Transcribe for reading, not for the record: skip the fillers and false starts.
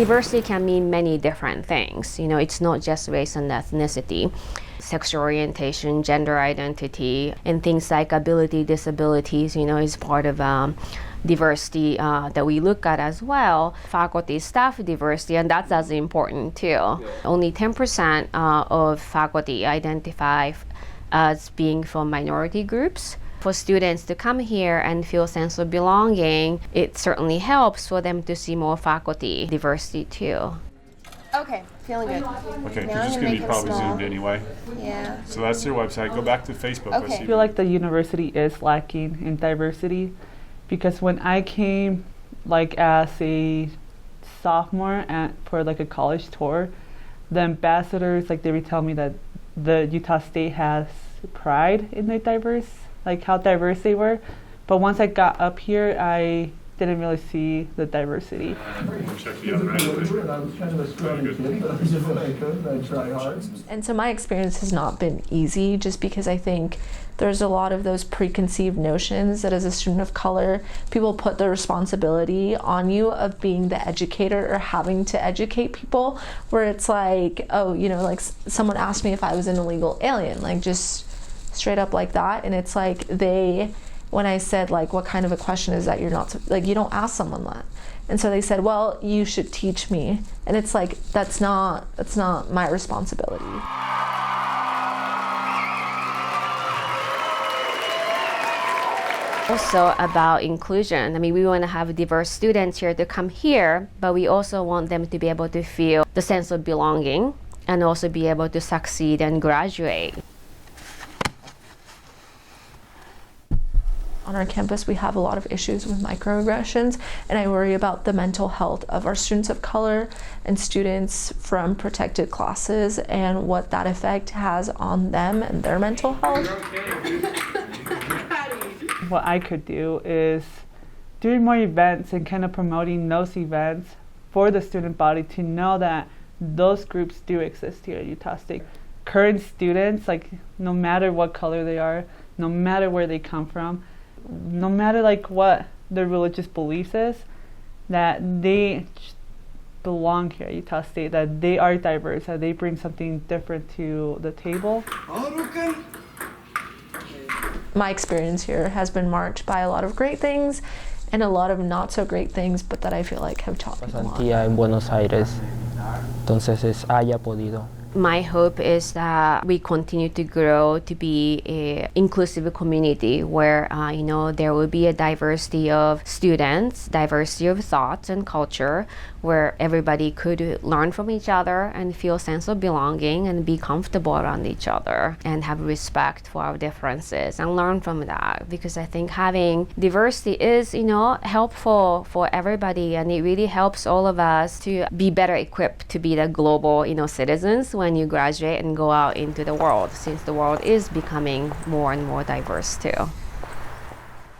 Diversity can mean many different things. It's not just race and ethnicity. Sexual orientation, gender identity, and things like ability, disabilities, is part of diversity that we look at as well. Faculty, staff diversity, and that's as important too. Yeah. Only 10% of faculty identify as being from minority groups. For students to come here and feel a sense of belonging, it certainly helps for them to see more faculty diversity too. Okay, feeling good. Okay, because it's going to be probably zoomed anyway. Yeah. So that's their website. Go back to Facebook. Okay. I feel like the university is lacking in diversity, because when I came as a sophomore for a college tour, the ambassadors, they would tell me that the Utah State has pride in their how diverse they were. But once I got up here, I didn't really see the diversity. And so my experience has not been easy, just because I think there's a lot of those preconceived notions that as a student of color, people put the responsibility on you of being the educator or having to educate people, where it's someone asked me if I was an illegal alien, just straight up like that. And it's when I said what kind of a question is that, you're not you don't ask someone that. And so they said, well, you should teach me. And it's that's not my responsibility. Also about inclusion. We want to have diverse students here to come here, but we also want them to be able to feel the sense of belonging and also be able to succeed and graduate. On our campus, we have a lot of issues with microaggressions, and I worry about the mental health of our students of color and students from protected classes and what that effect has on them and their mental health. What I could do is doing more events and kind of promoting those events for the student body to know that those groups do exist here at Utah State. Current students, no matter what color they are, no matter where they come from, no matter what their religious beliefs is, that they belong here at Utah State, that they are diverse, that they bring something different to the table. My experience here has been marked by a lot of great things and a lot of not so great things, but that I feel have taught me a lot. Pasantía en Buenos Aires, entonces haya podido. My hope is that we continue to grow to be an inclusive community where there will be a diversity of students, diversity of thoughts and culture, where everybody could learn from each other and feel a sense of belonging and be comfortable around each other and have respect for our differences and learn from that. Because I think having diversity is helpful for everybody, and it really helps all of us to be better equipped to be the global citizens when you graduate and go out into the world, since the world is becoming more and more diverse too.